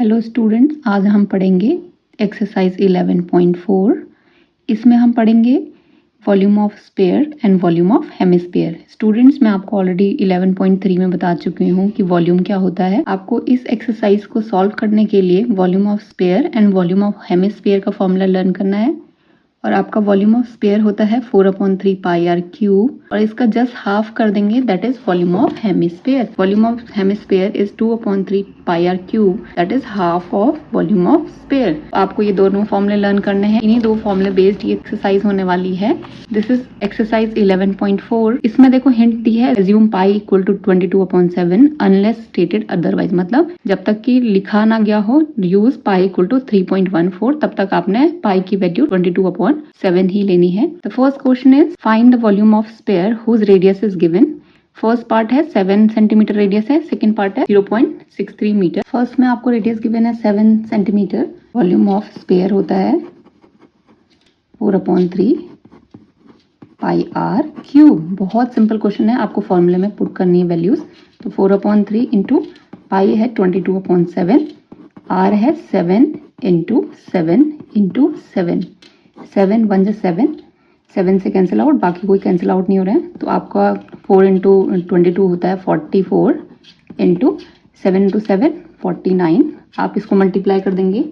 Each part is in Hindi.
हेलो स्टूडेंट्स, आज हम पढ़ेंगे एक्सरसाइज 11.4। इसमें हम पढ़ेंगे volume of sphere and volume of hemisphere. Students, मैं आपको ऑलरेडी 11.3 में बता चुकी हूँ कि वॉल्यूम क्या होता है। आपको इस एक्सरसाइज को सॉल्व करने के लिए volume of sphere and volume of hemisphere का फॉर्मूला लर्न करना है। और आपका वॉल्यूम ऑफ स्फीयर होता है 4/3 पाई आर क्यूब, और इसका जस्ट हाफ कर देंगे, that is volume of hemisphere. Volume of hemisphere is 2/3 pi r cube, that is half of volume of sphere. आपको ये दोनों फॉर्मूले लर्न करने हैं। इन्हीं दो फॉर्मूले बेस्ड ये एक्सरसाइज होने वाली है। This is exercise 11.4। इसमें देखो हिंट दी है, assume pi equal to 22/7 unless stated otherwise. मतलब जब तक कि लिखा ना गया हो यूज पाई इक्वल टू 3.14, तब तक आपने पाई की वैल्यू 22/7 ही लेनी है। The first question is find the volume of sphere whose radius is given. First part है 7 सेंटीमीटर रेडियस है, सेकंड पार्ट है 0.63 मीटर। फर्स्ट में आपको रेडियस गिवन है 7 सेंटीमीटर। वॉल्यूम ऑफ स्फीयर होता है 4/3 पाई आर क्यूब। बहुत सिंपल क्वेश्चन है, आपको फॉर्मूले में पुट करनी है वैल्यूज। तो 4/3 इंटू पाई है 22/7, आर है 7 इंटू 7 इंटू 7, 7 1 जा 7, 7 से कैंसिल आउट, बाकी कोई कैंसिल आउट नहीं हो रहा है। तो आपका 4 इंटू 22 होता है 44 इंटू 7 इंटू 7 49। आप इसको मल्टीप्लाई कर देंगे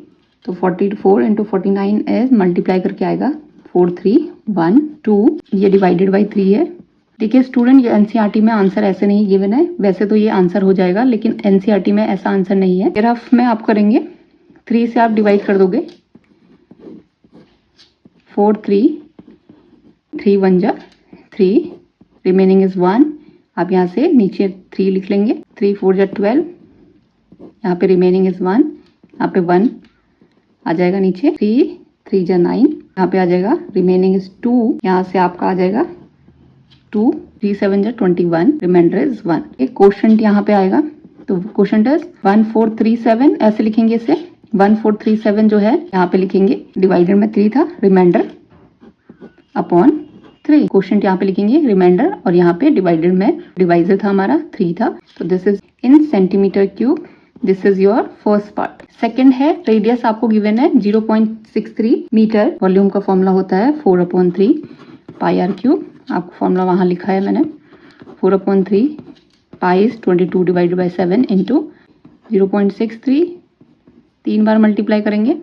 तो 44 इंटू 49 इज मल्टीप्लाई करके आएगा 4312। ये डिवाइडेड बाई 3 है। देखिए स्टूडेंट, ये एनसीईआरटी में आंसर ऐसे नहीं गिवन है। वैसे तो ये आंसर हो जाएगा, लेकिन एनसीईआरटी में ऐसा आंसर नहीं है। रफ में आप करेंगे 3 से आप डिवाइड कर दोगे, 4 3 3 1 जा 3, रिमेनिंग इज 1। आप यहाँ से नीचे 3 लिख लेंगे, 3 4 जा 12, यहाँ पे रिमेनिंग इज 1, यहाँ पे 1 आ जाएगा नीचे, 3 3 जा 9, यहाँ पे आ जाएगा रिमेनिंग इज 2, यहाँ से आपका आ जाएगा 2, 3 7 जा 21, रिमाइंडर इज 1। एक क्वोशंट यहाँ पे आएगा, तो क्वोशंट इज 1437, ऐसे लिखेंगे इसे। 1437 जो है यहाँ पे लिखेंगे, डिवाइडर में 3 था, रिमाइंडर अपॉन 3। क्वोशंट यहाँ पे लिखेंगे रिमाइंडर, और यहाँ पे डिवाइडर में डिवाइजर था हमारा 3 था। तो this is in centimetre cube. This is your first part. Second है, रेडियस आपको गिवन है 0.63 मीटर। वॉल्यूम का फॉर्मूला होता है 4/3 पाई आर क्यूब। आपको फॉर्मूला वहाँ लिखा है मैंने, 4/3 पाई इज 22 डिवाइडेड बाई 7 इंटू 0.63, 3 बार मल्टीप्लाई करेंगे,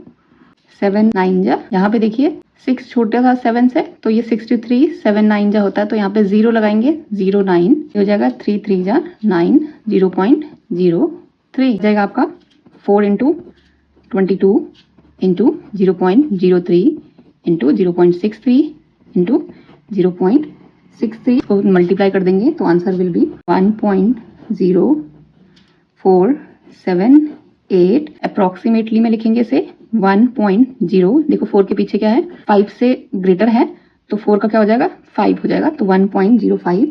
7 9 जा, यहाँ पे देखिए 6 छोटा था 7 से, तो ये 63, 7 9 जा होता है, तो यहाँ पे 0 लगाएंगे, 0 9 हो जाएगा, 3 3 जा 9, 0.03 जाएगा आपका। 4 इंटू 22 इंटू 0.03 इंटू 0.63 इंटू 0.63 को मल्टीप्लाई कर देंगे, तो आंसर विल बी 1.0478। अप्रोक्सीमेटली में लिखेंगे इसे 1.0। देखो 4 के पीछे क्या है, 5 से ग्रेटर है, तो 4 का क्या हो जाएगा, 5 हो जाएगा। तो 1.05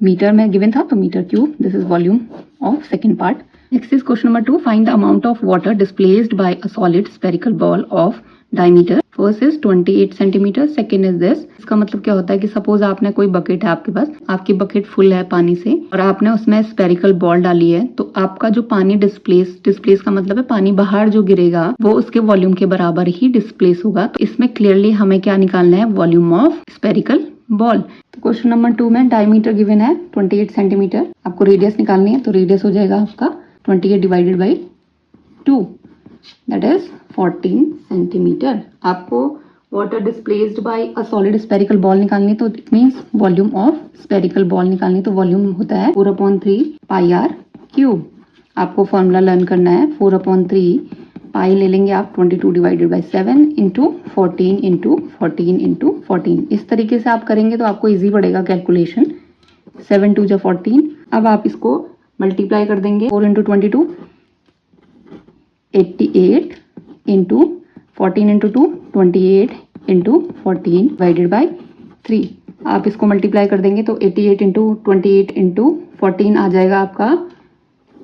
मीटर में गिवन था, तो metre cube. This is volume of second part. Next is question number 2, find the amount of water displaced by a solid spherical ball of diameter. First is 28 centimetre, second is this. इसका मतलब क्या होता है कि सपोज आपने कोई बकेट है आपके पास, आपकी बकेट फुल है पानी से, और आपने उसमें स्फेरिकल बॉल डाली है, तो आपका जो पानी डिस्प्लेस का मतलब है पानी बाहर जो गिरेगा वो उसके वॉल्यूम के बराबर ही डिस्प्लेस होगा। तो इसमें क्लियरली हमें क्या निकालना है, वॉल्यूम ऑफ स्फेरिकल बॉल। तो क्वेश्चन नंबर 2 में डायमीटर गिवन है 28 सेंटीमीटर, आपको रेडियस निकालनी है, तो रेडियस हो जाएगा आपका 28 divided by 2, that is 14 centimetre. आपको water displaced by a solid spherical ball निकालनी, तो it means volume of spherical ball निकालनी, तो वॉल्यूम होता है 4/3 पाई आर क्यूब। आपको फॉर्मूला लर्न करना है, 4/3 पाई ले लेंगे आप 22 divided by 7 into 14 into 14 into 14। इस तरीके से आप करेंगे तो आपको ईजी पड़ेगा कैलकुलेशन। 7 2 जा 14। अब आप इसको मल्टीप्लाई कर देंगे, 4 into 22 88 into 14 into 2 28 into 14 divided by 3। आप इसको मल्टीप्लाई कर देंगे तो 88 इंटू 28 इंटू 14 आ जाएगा आपका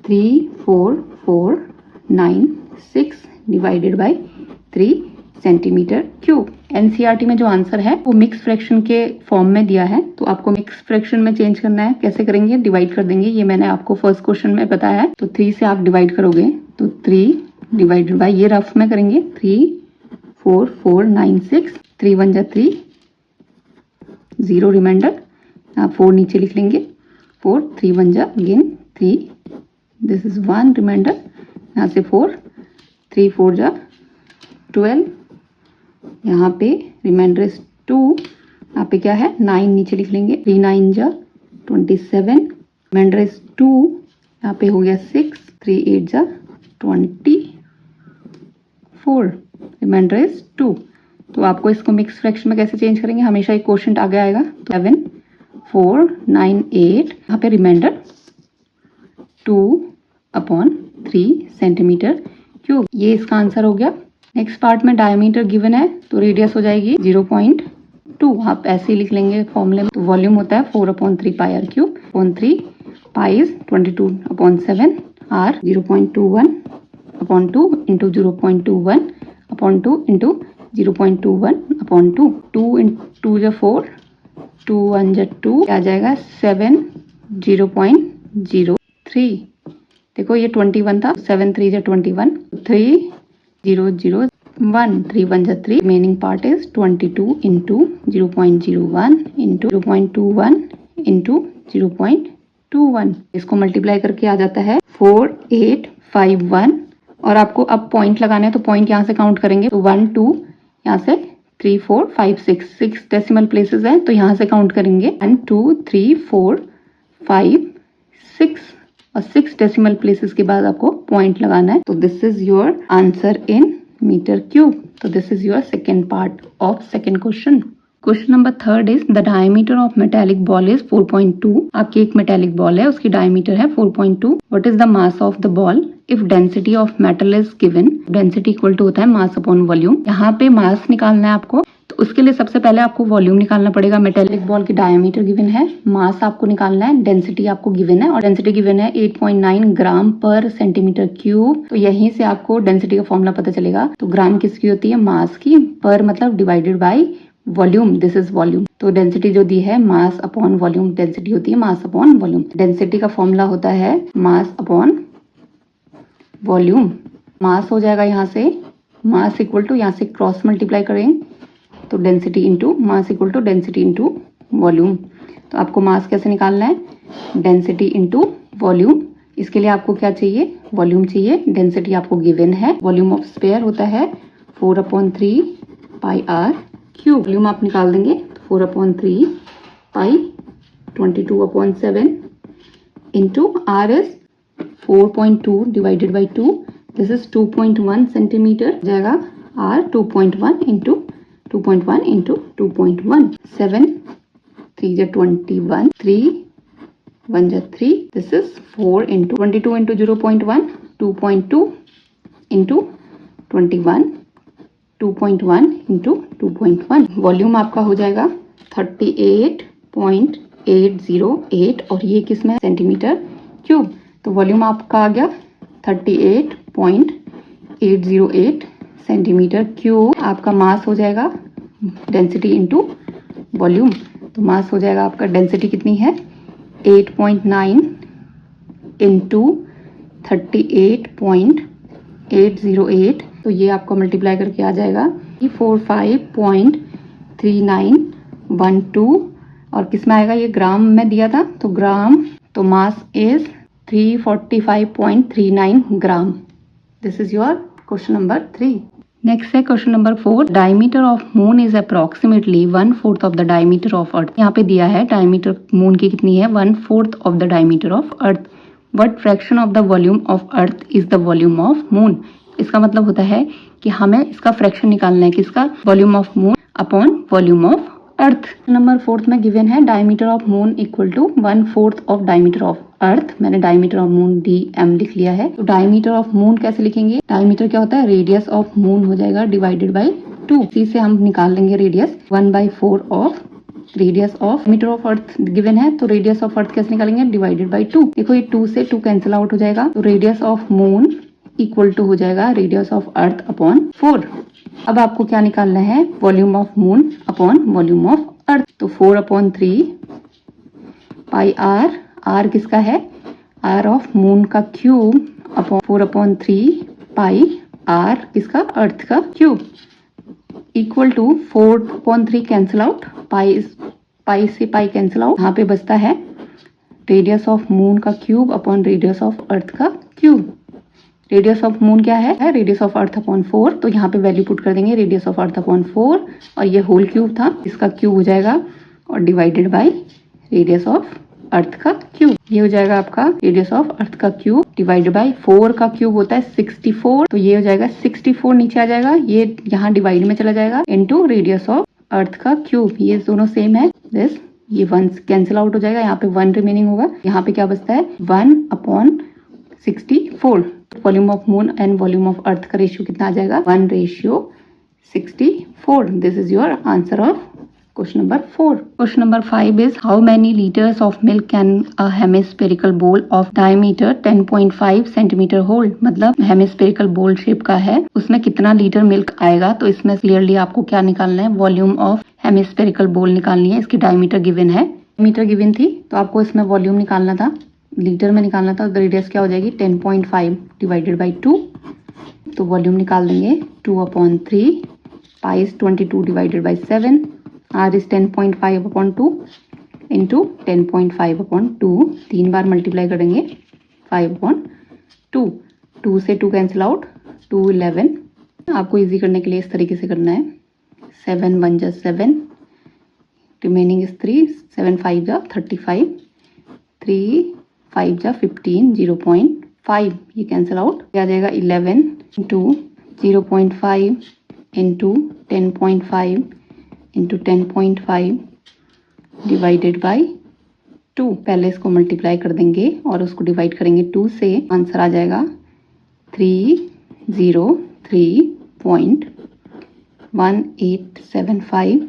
34496 divided by 3 centimetre cube. NCERT में जो आंसर है वो मिक्स फ्रैक्शन के फॉर्म में दिया है, तो आपको मिक्स फ्रैक्शन में चेंज करना है। कैसे करेंगे, डिवाइड कर देंगे। ये मैंने आपको फर्स्ट क्वेश्चन में बताया है। तो 3 से आप डिवाइड करोगे तो 3 डिवाइडेड बाय, ये रफ में करेंगे, 34496, 3 1 जा 3, 0 रिमाइंडर, आप 4 नीचे लिख लेंगे, 4 3 1 जा अगेन 3, दिस इज 1 रिमाइंडर, यहाँ से 4 3 4 जा 12, यहाँ पे रिमाइंडर इज 2, यहाँ पे क्या है 9 नीचे लिख लेंगे, 3 9 जा 27, रिमाइंडर इज 2, यहाँ पे हो गया 6, 3 8 जा 24, रिमाइंडर इज 2। तो आपको इसको मिक्स फ्रैक्शन में कैसे चेंज करेंगे, हमेशा एक क्वोशिएंट आगे आएगा, 7 4 9 8, यहाँ पे रिमाइंडर 2/3 सेंटीमीटर क्यूब, ये इसका आंसर हो गया। नेक्स्ट पार्ट में डायमीटर गिवन है तो रेडियस हो जाएगी 0.2, आप ऐसे ही लिख लेंगे फॉर्मूले में। तो वॉल्यूम होता है 4/3 pi r cube, 3 pi is 22/7, r 0.21/2 into 0.21/2 into 0.21/2, 2 into 4, 2 1 जा 2, आ जाएगा 7 0.03। देखो ये 21 था, 7 3 जा 21, 3 0 0 1, 3 1 जा 3, remaining part is 22 into 0.01 into 0.21 into 0.21, इसको मल्टीप्लाई करके आ जाता है 4851। और आपको अब पॉइंट लगाना है तो पॉइंट यहाँ से काउंट करेंगे, तो 1 2, यहाँ से 3 4 5 6 डेसिमल प्लेसेस हैं तो यहाँ से काउंट करेंगे 1 2 3 4 5 6 और 6 डेसिमल प्लेसेस के बाद आपको पॉइंट लगाना है। तो this is your answer in metre cube. तो this is your second part of second question. Question number third is the diameter of metallic ball is 4.2। आपकी एक मेटेलिक बॉल है, उसकी डायमीटर है 4.2। What is the mass of the ball if density of metal is given. Density equal to होता है मास अपॉन वॉल्यूम। यहाँ पे मास निकालना है आपको, तो उसके लिए सबसे पहले आपको वॉल्यूम निकालना पड़ेगा। मेटेलिक बॉल की डायमीटर गिवन है, मास आपको निकालना है, डेंसिटी आपको गिवन है और डेंसिटी गिवन है 8.9 ग्राम पर सेंटीमीटर क्यूब। तो यहीं से आपको डेंसिटी का फॉर्मूला पता चलेगा। तो ग्राम किसकी होती है, मास की, पर मतलब divided by volume, this is volume. तो डेंसिटी जो दी है मास अपॉन वॉल्यूम, डेंसिटी होती है मास अपॉन वॉल्यूम। डेंसिटी का फॉर्मूला होता है मास अपॉन वॉल्यूम। मास हो जाएगा यहाँ से, मास इक्वल टू, यहाँ से क्रॉस मल्टीप्लाई करें तो density into mass equal to density into volume. तो आपको मास कैसे निकालना है, डेंसिटी इंटू वॉल्यूम। इसके लिए आपको क्या चाहिए, वॉल्यूम चाहिए। डेंसिटी आपको गिवन है, वॉल्यूम ऑफ स्फीयर होता है 4/3 पाई आर क्यूब। वॉल्यूम आप निकाल देंगे तो 4/3 pi 22/7 into r is 4.2 divided by 2, this is 2.1 centimetre जाएगा। आर 2.1 इंटू 2.1 इंटू 2.1, 7 3 जा 21, 3 1 जा 3, this is 4 into 22 into 0.1, 2.2 into 21, 2.1 into 2.1। Volume आपका हो जाएगा 38.808 और ये किस में, सेंटीमीटर क्यूब। तो वॉल्यूम आपका आ गया 38.808 सेंटीमीटर क्यूब। आपका मास हो जाएगा डेंसिटी इंटू वॉल्यूम। तो मास हो जाएगा आपका, डेंसिटी कितनी है 8.9 इंटू 38.808, तो ये आपको मल्टीप्लाई करके आ जाएगा 45.3912 और किस में आएगा, ये ग्राम में दिया था तो ग्राम। तो mass is 345.39 gram. This is your question number 3। Next है question number 4। Diameter of moon is approximately 1/4 of the diameter of earth. यहाँ पे दिया है डायमीटर मून की कितनी है, 1/4 of the diameter of earth. What fraction of the volume of earth is the volume of moon. इसका मतलब होता है कि हमें इसका फ्रैक्शन निकालना है, किसका, volume of moon upon volume of earth. Number 4 में गिवन है diameter of moon equal to 1/4 of diameter of earth. मैंने डायमीटर ऑफ मून DM लिख लिया है। तो डायमीटर ऑफ मून कैसे लिखेंगे, डायमीटर क्या होता है, रेडियस ऑफ मून हो जाएगा डिवाइडेड बाई 2। इसी से हम निकाल लेंगे radius, 1/4 of radius of metre of earth given है। तो रेडियस ऑफ अर्थ कैसे निकालेंगे, डिवाइडेड बाई 2। देखो ये 2 से 2 कैंसिल आउट हो जाएगा। तो radius of moon equal to हो जाएगा रेडियस ऑफ अर्थ अपॉन 4। अब आपको क्या निकालना है, volume of moon upon volume of earth. तो 4/3 पाई आर, आर किसका है, आर ऑफ मून का क्यूब अपॉन 4/3 पाई आर किसका, अर्थ का cube, equal to 4/3 cancel out, pi से पाई कैंसिल आउट, यहाँ पे बचता है रेडियस ऑफ मून का cube upon radius of earth का क्यूब। रेडियस ऑफ मून क्या है, रेडियस ऑफ अर्थ अपॉन 4, तो यहाँ पे वैल्यू पुट कर देंगे रेडियस ऑफ अर्थ अपॉन 4, और ये होल क्यूब था, इसका क्यूब हो जाएगा और divided by radius of earth का क्यूब। ये हो जाएगा आपका रेडियस ऑफ अर्थ का क्यूब डिवाइडेड बाय 4 का क्यूब होता है 64, तो ये हो जाएगा 64 नीचे आ जाएगा, ये यहाँ डिवाइड में चला जाएगा, इनटू रेडियस ऑफ अर्थ का क्यूब, ये दोनों सेम है, दिस ये 1 कैंसिल आउट हो जाएगा, यहाँ पे 1 रिमेनिंग होगा, यहाँ पे क्या बचता है 1/64। Volume of moon and volume of earth का रेशियो कितना आ जाएगा, 1/64। This is your answer of question number 4। Question number 5 is how many litres of milk can a hemispherical bowl of diameter 10.5 centimetre hold, मतलब हेमिस्फेरिकल बोल शेप का है, उसमें कितना लीटर मिल्क आएगा। तो इसमें क्लियरली आपको क्या निकालना है, वॉल्यूम ऑफ हेमिस्फेरिकल बोल निकालनी है, इसकी डायमीटर गिवन है, मीटर गिवन थी, तो आपको इसमें वॉल्यूम निकालना था, लीटर में निकालना था, तो रेडियस क्या हो जाएगी 10.5 डिवाइडेड बाई 2, तो वॉल्यूम निकाल देंगे 2/3, pi is 22 divided by 7, r is 10.5/2 into 10.5/2, 3 बार मल्टीप्लाई करेंगे 5/2, 2 से 2 कैंसिल आउट, 2 11, आपको इजी करने के लिए इस तरीके से करना है, 7 1 जा 7, रिमेनिंग इज 3, 7 5 जा 35, 3 5 जा 15, 0.5 ये कैंसिल आउट, आ जाएगा 11 into 0.5 into 10.5 into 10.5 divided by 2, पहले इसको मल्टीप्लाई कर देंगे और उसको डिवाइड करेंगे 2 से, आंसर आ जाएगा 303.1875,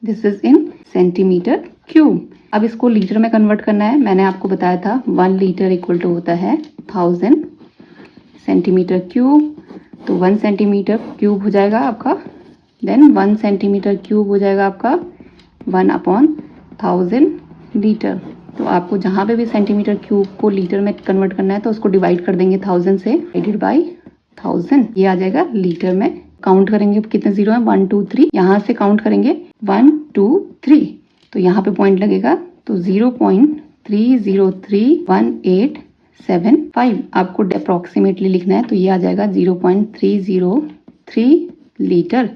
this is in centimetre cube. अब इसको लीटर में कन्वर्ट करना है, मैंने आपको बताया था 1 लीटर इक्वल टू होता है 1000 सेंटीमीटर क्यूब, तो 1 सेंटीमीटर क्यूब हो जाएगा आपका, देन 1 सेंटीमीटर क्यूब हो जाएगा आपका 1/1000 लीटर। तो आपको जहाँ पे भी सेंटीमीटर क्यूब को लीटर में कन्वर्ट करना है तो उसको डिवाइड कर देंगे 1000 से, डिवाइडेड बाई 1000, ये आ जाएगा लीटर में। काउंट करेंगे कितने जीरो है, 1 2 3, यहाँ से काउंट करेंगे 1 2 3, तो यहाँ पे पॉइंट लगेगा, तो 0.303185 आपको अप्रोक्सीमेटली लिखना है, तो ये आ जाएगा 0.303 लीटर।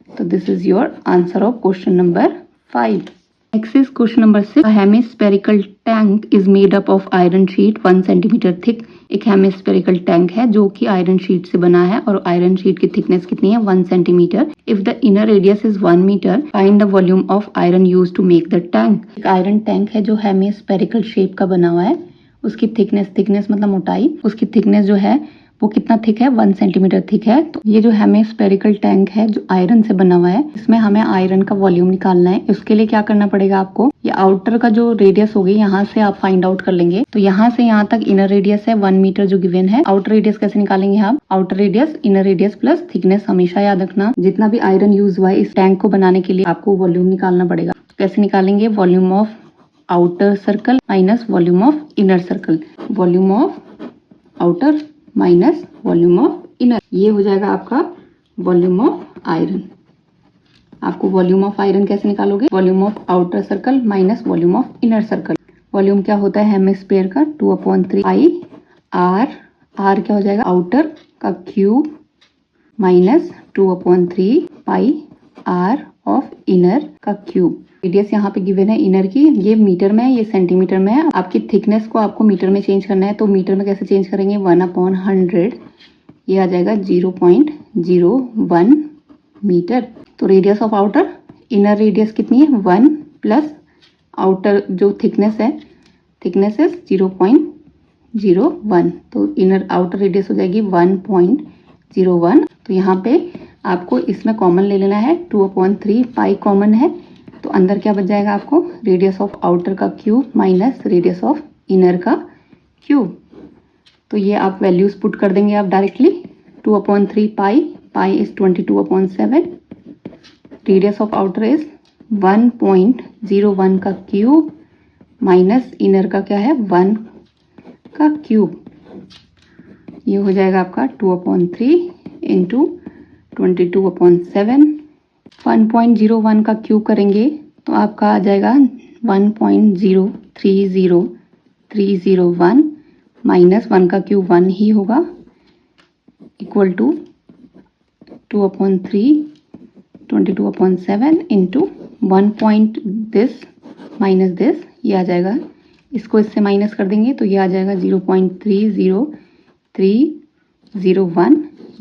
तो this is your answer of question number 5। Next is question number 6। A hemispherical tank is made up of iron sheet 1 centimetre thick. एक हेमिस्फेरिकल टैंक है जो कि आयरन शीट से बना है और आयरन शीट की थिकनेस कितनी है 1 centimetre. If the inner radius is 1 metre, find the volume of iron used to make the tank. एक आयरन टैंक है जो हेमिस्फेरिकल शेप का बना हुआ है, उसकी थिकनेस मतलब मोटाई, उसकी थिकनेस जो है वो कितना थिक है 1 सेंटीमीटर थिक है। तो ये जो हेमिस्फेरिकल टैंक है जो आयरन से बना हुआ है, इसमें हमें आयरन का वॉल्यूम निकालना है। उसके लिए क्या करना पड़ेगा आपको, ये आउटर का जो रेडियस होगी यहाँ से आप फाइंड आउट कर लेंगे। तो यहाँ से यहाँ तक इनर रेडियस है 1 मीटर जो गिवन है। आउटर रेडियस कैसे निकालेंगे आप, outer radius inner radius plus thickness, हमेशा याद रखना जितना भी आयरन यूज हुआ है इस टैंक को बनाने के लिए आपको वॉल्यूम निकालना पड़ेगा। कैसे निकालेंगे, volume of outer circle minus volume of inner circle, volume of outer minus volume of inner, ये हो जाएगा आपका वॉल्यूम ऑफ आयरन। आपको वॉल्यूम ऑफ आयरन कैसे निकालोगे, volume of outer circle minus volume of inner circle. Volume क्या होता है हेमिस्फीयर का 2/3 आई आर, आर क्या हो जाएगा आउटर का cube minus 2/3 pi r of inner का क्यूब। रेडियस यहाँ पे गिवन है इनर की, ये मीटर में है, ये सेंटीमीटर में है। आपकी थिकनेस को आपको मीटर में चेंज करना है, तो मीटर में कैसे चेंज करेंगे 1/100, ये आ जाएगा 0.01 मीटर। तो radius of outer, inner radius कितनी है 1 प्लस आउटर जो थिकनेस है, थिकनेस इज 0.01, तो इनर आउटर रेडियस हो जाएगी 1.01। तो यहाँ पे आपको इसमें कॉमन ले लेना है, 2/3 पाई कॉमन है, तो अंदर क्या बच जाएगा आपको, रेडियस ऑफ आउटर का cube minus radius of inner का क्यूब। तो ये आप वैल्यूज पुट कर देंगे आप directly, 2/3 pi, pi is 22/7, radius of outer is 1.01 का क्यूब माइनस इनर का क्या है 1 का क्यूब, ये हो जाएगा आपका 2/3 इंटू 22/7। 1.01 का क्यूब करेंगे तो आपका आ जाएगा 1.030301 माइनस 1 का क्यूब 1 ही होगा equal to 2/3 22/7 into 1 point this minus this, ये आ जाएगा, इसको इससे माइनस कर देंगे तो ये आ जाएगा 0.30301।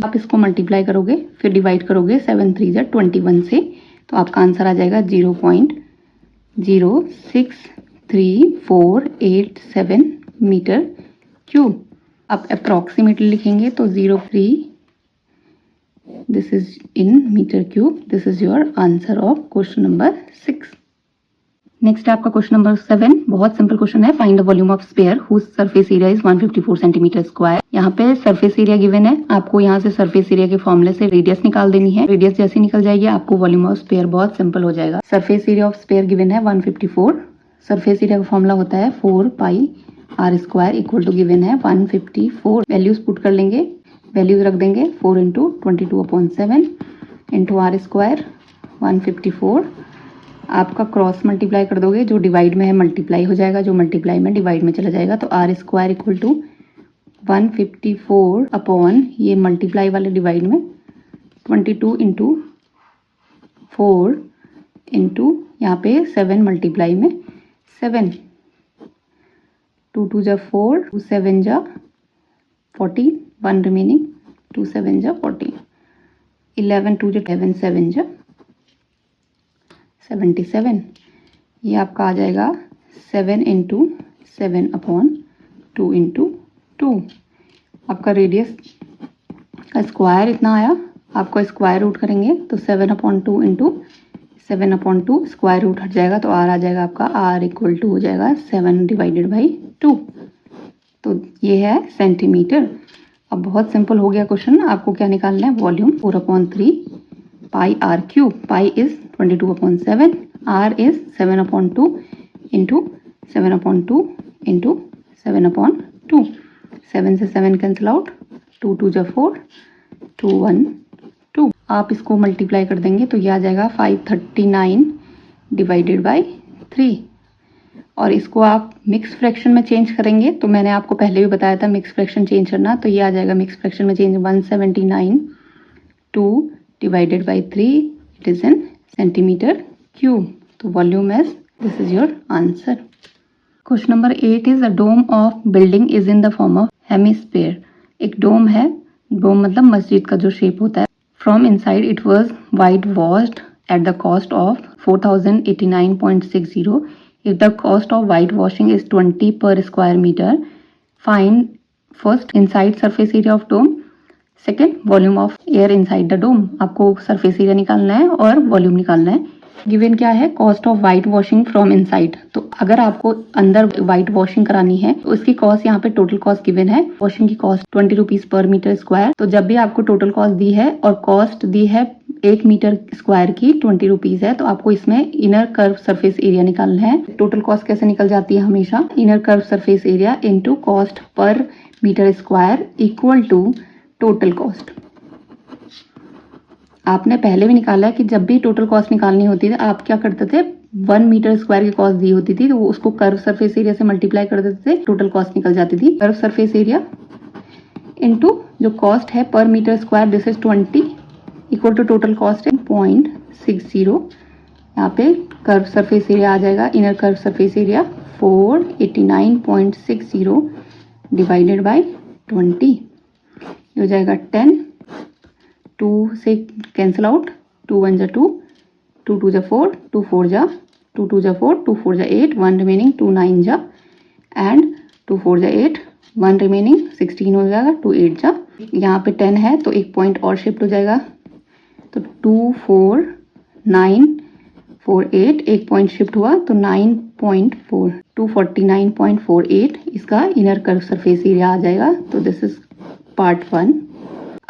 आप इसको मल्टीप्लाई करोगे फिर डिवाइड करोगे 7 3 21 से तो आपका आंसर आ जाएगा 0.06347 मीटर क्यूब। आप अप्रॉक्सीमेटली लिखेंगे तो 03, this is in metre cube. This is your answer of question number 6। Next है आपका क्वेश्चन नंबर 7। बहुत सिंपल क्वेश्चन है। Find the volume of sphere whose surface area is 154 centimetre square. यहाँ पे सरफेस एरिया गिवन है, आपको यहाँ से सरफेस एरिया के फॉर्मूले से रेडियस निकाल देनी है। रेडियस जैसे निकल जाएगी आपको वॉल्यूम ऑफ स्फीयर बहुत सिंपल हो जाएगा। Surface area of sphere given है 154। सरफेस एरिया का फॉर्मूला होता है 4 pi r square equal to given है 154। वैल्यूज पुट कर लेंगे, वैल्यूज रख देंगे 4 इंटू 22/7 इंटू आर स्क्वायर 154। आपका क्रॉस मल्टीप्लाई कर दोगे, जो डिवाइड में है मल्टीप्लाई हो जाएगा, जो मल्टीप्लाई में डिवाइड में चला जाएगा। तो r square equal to 154 upon ये मल्टीप्लाई वाले डिवाइड में 22 इंटू 4 इंटू यहाँ पे 7 मल्टीप्लाई में 7, 2 2 जा 4, 2 7 जा 40, 1 रिमेनिंग, 2 7 जा 40, 11 2 जा 11 7 जा 77। ये आपका आ जाएगा 7 इंटू 7 अपॉन 2 इंटू 2। आपका रेडियस का स्क्वायर इतना आया, आपको स्क्वायर रूट करेंगे तो 7/2 इंटू 7/2 स्क्वायर रूट हट जाएगा तो आर आ जाएगा आपका, आर इक्वल टू हो जाएगा 7 डिवाइडेड बाई 2। तो ये है सेंटीमीटर। अब बहुत सिंपल हो गया क्वेश्चन। आपको क्या निकालना है, volume 4/3 pi r cube. Pi is 22/7, r is 7/2 into 7/2 into 7/2। 7 से 7 कैंसिल आउट, 2 2 जा 4, 2 1 2। आप इसको मल्टीप्लाई कर देंगे तो ये आ जाएगा 539 डिवाइडेड बाई 3। और इसको आप मिक्स फ्रैक्शन में चेंज करेंगे तो मैंने आपको पहले भी बताया था मिक्स फ्रैक्शन चेंज करना, तो ये आ जाएगा मिक्स फ्रैक्शन में change 179 2 divided by 3, it is in centimetre cube. तो volume is, this is your answer. Question number 8 is a dome of building is in the form of hemisphere. एक डोम है, डोम मतलब मस्जिद का जो शेप होता है। From inside it was white washed at the cost of 4089.60। If the cost of whitewashing is 20 per square meter, find first inside surface area of dome, second volume of air inside the dome। आपको surface area निकालना है और volume निकालना है। गिवन क्या है, cost of white washing from inside. तो अगर आपको अंदर वाइट वॉशिंग करानी है तो उसकी कॉस्ट यहाँ पे टोटल कॉस्ट गिवन है, वॉशिंग की cost 20 rupees per metre square. तो जब भी आपको टोटल कॉस्ट दी है और कॉस्ट दी है 1 मीटर स्क्वायर की 20 रुपीज है, तो आपको इसमें इनर कर्व सरफेस एरिया निकालना है। टोटल कॉस्ट कैसे निकल जाती है, हमेशा inner curve surface area into cost per metre square equal to total cost. आपने पहले भी निकाला है कि जब भी टोटल कॉस्ट निकालनी होती थी आप क्या करते थे, 1 मीटर स्क्वायर की कॉस्ट दी होती थी तो उसको कर्व सरफेस एरिया से मल्टीप्लाई कर देते थे, टोटल कॉस्ट निकल जाती थी। कर्व सरफेस एरिया इनटू जो कॉस्ट है per metre square, this is 20 equal to total cost है 0.60। यहाँ पे कर्व सरफेस एरिया आ जाएगा, inner curve surface area 489.60 divided by 20 हो जाएगा 10। 2 से कैंसिल आउट, 2 1 जा 2, 2 2 जा 4, 2 4 जा 2 2 जा 4, 2 4 जा 8, 1 रिमेनिंग, 2 9 जा एंड 2 4 जा 8, 1 रिमेनिंग, 16 हो जाएगा, 2 8 जा। यहाँ पे 10 है तो एक पॉइंट और शिफ्ट हो जाएगा, तो 2 4 9 4 8, एक पॉइंट शिफ्ट हुआ तो 9.4, 249.48 इसका इनर कर्व सरफेस एरिया आ जाएगा। तो दिस इज पार्ट 1।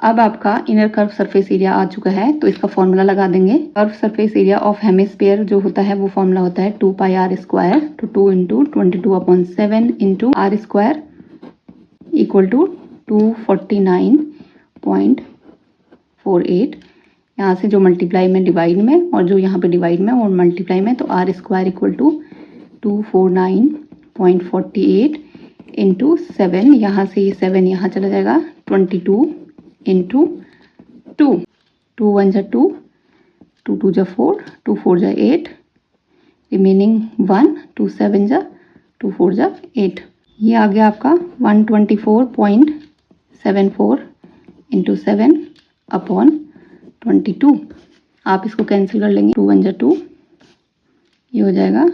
अब आपका इनर कर्व सरफेस एरिया आ चुका है तो इसका फॉर्मूला लगा देंगे। Curve surface area of hemisphere जो होता है वो फॉर्मूला होता है 2 पाई आर स्क्वायर, तो 2 into 22/7 into r square equal to 249.48, यहाँ से जो मल्टीप्लाई में डिवाइड में और जो यहाँ पे डिवाइड में और मल्टीप्लाई में, तो r square equal to 249.48 into 7, यहाँ से ये 7 यहाँ चला जाएगा, 22 इंटू 2, 2 1 जा 2, 2 2 जा 4, 2 4 जा 8, रिमेनिंग 1, 2 7 जा 2 4 जा 8। ये आ गया आपका 124.74 इंटू 7 अपॉन 22। आप इसको कैंसिल कर लेंगे, 2 1 जा 2, ये हो जाएगा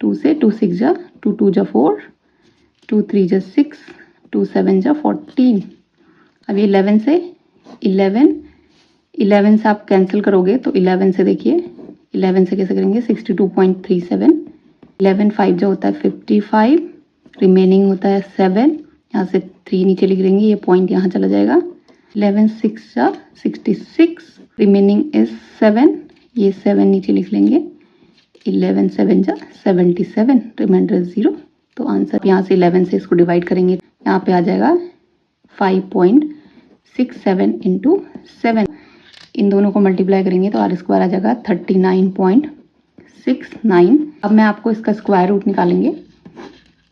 2 से 2 6 जा 2 2 जा 4, 2 3 जा 6, 2 7 जा 14। अब ये 11 से 11 से आप कैंसिल करोगे तो 11 से देखिए 11 से कैसे करेंगे, 62.37, 11 5 जो होता है 55, रिमेनिंग होता है 7, यहाँ से 3 नीचे लिख देंगे, ये पॉइंट यहाँ चला जाएगा, 11 6 जा 66, रिमेनिंग इज 7, ये 7 नीचे लिख लेंगे, 11 7 जा 77, रिमाइंडर इज 0। तो आंसर यहाँ से 11 से इसको डिवाइड करेंगे, यहाँ पे आ जाएगा 5.67 इंटू 7। इन दोनों को मल्टीप्लाई करेंगे तो आर स्क्वायर आ जाएगा 39.69। अब मैं आपको इसका स्क्वायर रूट निकालेंगे,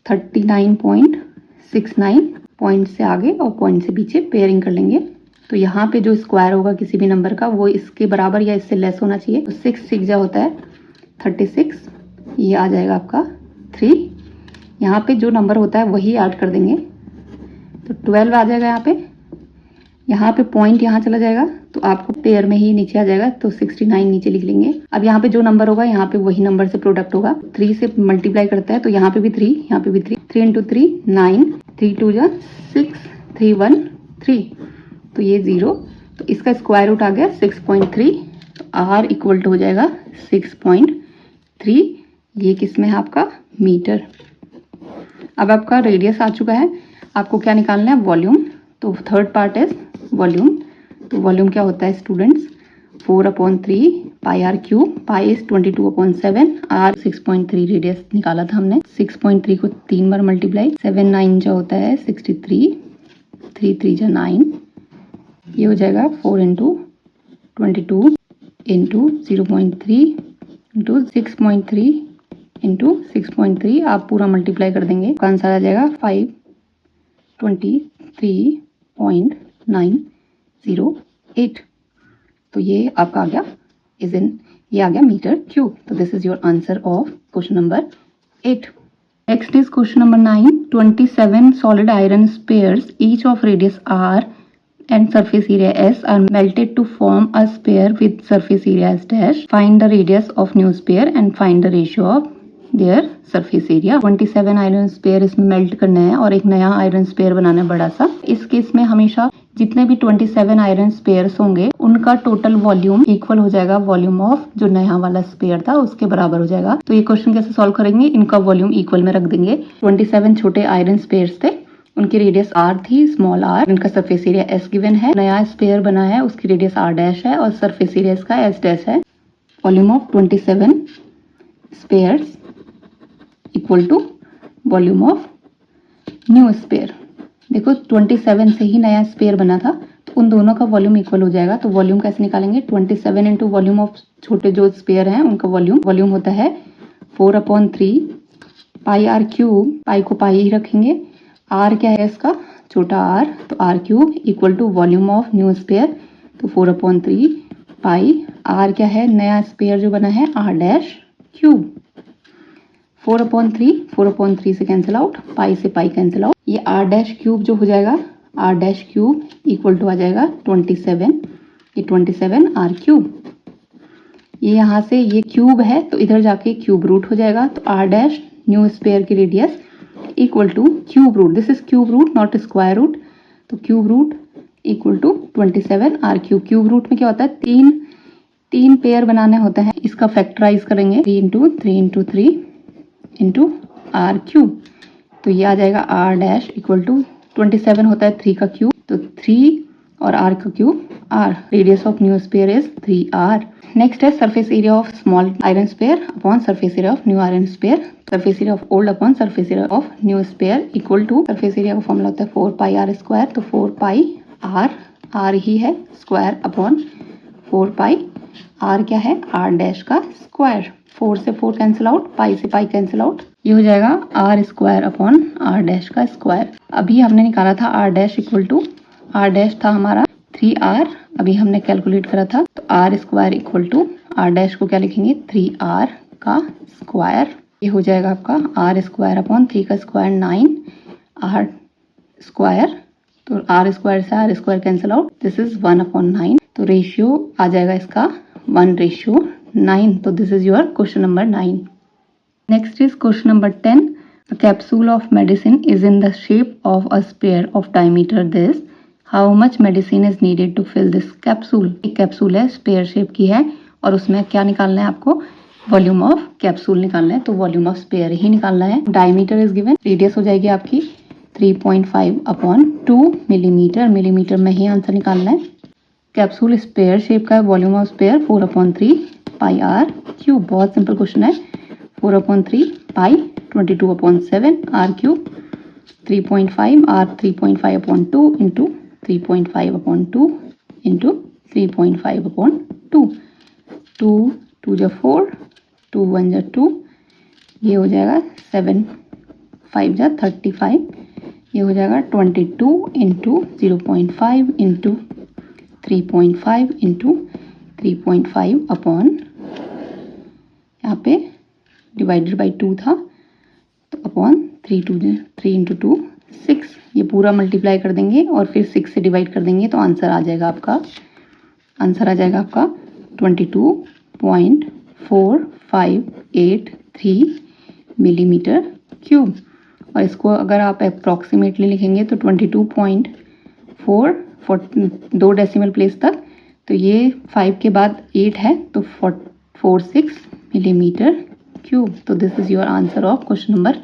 39.69, पॉइंट से आगे और पॉइंट से पीछे पेयरिंग कर लेंगे। तो यहाँ पे जो स्क्वायर होगा किसी भी नंबर का वो इसके बराबर या इससे लेस होना चाहिए। तो 6 6 जा होता है 36, ये आ जाएगा आपका 3। यहाँ पे जो नंबर होता है वही ऐड कर देंगे, तो 12 आ जाएगा यहाँ पे। यहाँ पे पॉइंट यहाँ चला जाएगा तो आपको पेयर में ही नीचे आ जाएगा, तो 69 नीचे लिख लेंगे। अब यहाँ पे जो नंबर होगा यहाँ पे वही नंबर से प्रोडक्ट होगा, 3 से मल्टीप्लाई करता है तो यहाँ पे भी 3, यहाँ पे भी 3, 3 इंटू 3 9, 3 2 जा 6, 3 1 3, तो ये 0। तो इसका स्क्वायर रूट आ गया 6.3, तो आर इक्वल टू हो जाएगा 6.3। ये किस में है आपका, मीटर। अब आपका रेडियस आ चुका है, आपको क्या निकालना है, वॉल्यूम। तो थर्ड पार्ट है वॉल्यूम। तो वॉल्यूम क्या होता है students, 4/3 pi r cube, pi is 22/7, r 6.3 radius निकाला था हमने। 6.3 को 3 बार मल्टीप्लाई, 7 9 जो होता है 63, 3 3 जा 9, ये हो जाएगा 4 इंटू 22 इंटू 0.3 इंटू 6.3 इंटू 6.3, आप पूरा मल्टीप्लाई कर देंगे, आंसर आ जाएगा 523.908। तो ये आपका आ गया ये आ गया मीटर क्यूब। तो this is your answer of question number 8। Next is question number 9। 27 solid iron spears, each of radius r and surface area s, are melted to form a sphere with surface area s dash. Find the radius of new sphere and find the ratio of their surface area। 27 iron sphere इसमें मेल्ट करना है और एक नया आयरन स्पेयर बनाना है बड़ा सा। इस केस में हमेशा जितने भी 27 आयरन स्पेयर्स होंगे उनका टोटल वॉल्यूम इक्वल हो जाएगा वॉल्यूम ऑफ जो नया वाला स्पेयर था उसके बराबर हो जाएगा। तो ये क्वेश्चन कैसे सॉल्व करेंगे, इनका वॉल्यूम इक्वल में रख देंगे। 27 छोटे आयरन स्पेयर्स थे, उनकी रेडियस r थी, स्मॉल r, इनका सरफेस एरिया s गिवन है। नया स्पेयर बना है, उसकी रेडियस r डैश है और सरफेस एरिया इसका s डैश है। Volume of 27 spheres equal to volume of new sphere. देखो 27 से ही नया स्पेयर बना था तो उन दोनों का वॉल्यूम इक्वल हो जाएगा। तो वॉल्यूम कैसे निकालेंगे, 27 इंटू वॉल्यूम ऑफ छोटे जो स्पेयर हैं उनका वॉल्यूम होता है 4/3 पाई आर क्यूब, पाई को पाई ही रखेंगे, आर क्या है इसका छोटा r, तो r cube equal to volume of new sphere, तो 4/3 पाई, r क्या है नया स्पेयर जो बना है r डैश क्यूब, 4/3 से कैंसिल आउट, पाई से पाई कैंसिल आउट, ये r डैश क्यूब जो हो जाएगा, r dash cube equal to आ जाएगा 27, ये 27 r क्यूब। ये यहाँ से ये क्यूब है तो इधर जाके क्यूब रूट हो जाएगा, तो r डैश न्यू स्पेयर की radius equal to cube root, this is cube root not square root, तो cube root equal to 27 r cube. Cube root में क्या होता है, तीन पेयर बनाने होते हैं, इसका फैक्टराइज करेंगे 3 इंटू 3 इंटू आर क्यूब, तो ये आ जाएगा r डैश इक्वल टू 27 होता है 3 का क्यूब, तो 3 और r का cube r, radius of new sphere is 3r। Next है surface area of small iron sphere upon surface area of new iron sphere. Surface area of old upon surface area of new sphere equal to surface area का फॉर्मूला होता है 4 पाई आर स्क्वायर. तो 4 पाई आर ही है स्क्वायर अपॉन 4 पाई आर क्या है आर डैश का स्क्वायर. 4 से 4 कैंसिल आउट, पाई से पाई कैंसिल आउट, ये हो जाएगा r square upon r dash का स्क्वायर. अभी हमने निकाला था r dash equal to, r dash था हमारा 3r, अभी हमने कैलकुलेट करा था. तो r square equal to r dash को क्या लिखेंगे 3r का स्क्वायर. ये हो जाएगा आपका आर स्क्वायर अपॉन 3 का स्क्वायर 9 आर स्क्वायर. तो आर स्क्वायर से r square cancel out, this is 1/9. तो रेशियो आ जाएगा इसका 1:9. तो this is your question number 9. Next is question number 10. A capsule of medicine is in the shape of a sphere of diameter this. How much medicine is needed to fill this capsule? एक कैप्सूल है, स्पेयर शेप की है, और उसमें क्या निकालना है आपको, वॉल्यूम ऑफ कैप्सूल निकालना है. तो वॉल्यूम ऑफ स्पेयर ही निकालना है. डायमीटर इज गिवन, रेडियस हो जाएगी आपकी 3.5/2 मिलीमीटर. मिलीमीटर में ही आंसर निकालना है. कैप्सूल स्पेयर शेप का है, volume of sphere 4/3 pi r cube. बहुत सिंपल क्वेश्चन है. 4/3 pi 22/7 r cube. 3.5 r 3.5/2 into 3.5/2 into 3.5/2. 2 2 जा 4, 2 1 जा 2, ये हो जाएगा 7 5 जा 35, ये हो जाएगा 22 इंटू 0.5 इंटू 3.5 इंटू 3.5 अपॉन, यहाँ पे डिवाइडेड बाई 2 था, तो अपॉन 3 इंटू 2 6. ये पूरा मल्टीप्लाई कर देंगे और फिर 6 से डिवाइड कर देंगे. तो आंसर आ जाएगा आपका 22.4583 मिलीमीटर क्यूब. और इसको अगर आप अप्रॉक्सीमेटली लिखेंगे तो 22.4 2 डेसिमल प्लेस तक. तो ये 5 के बाद 8 है, तो 46 मिलीमीटर क्यूब. तो this is your answer of question number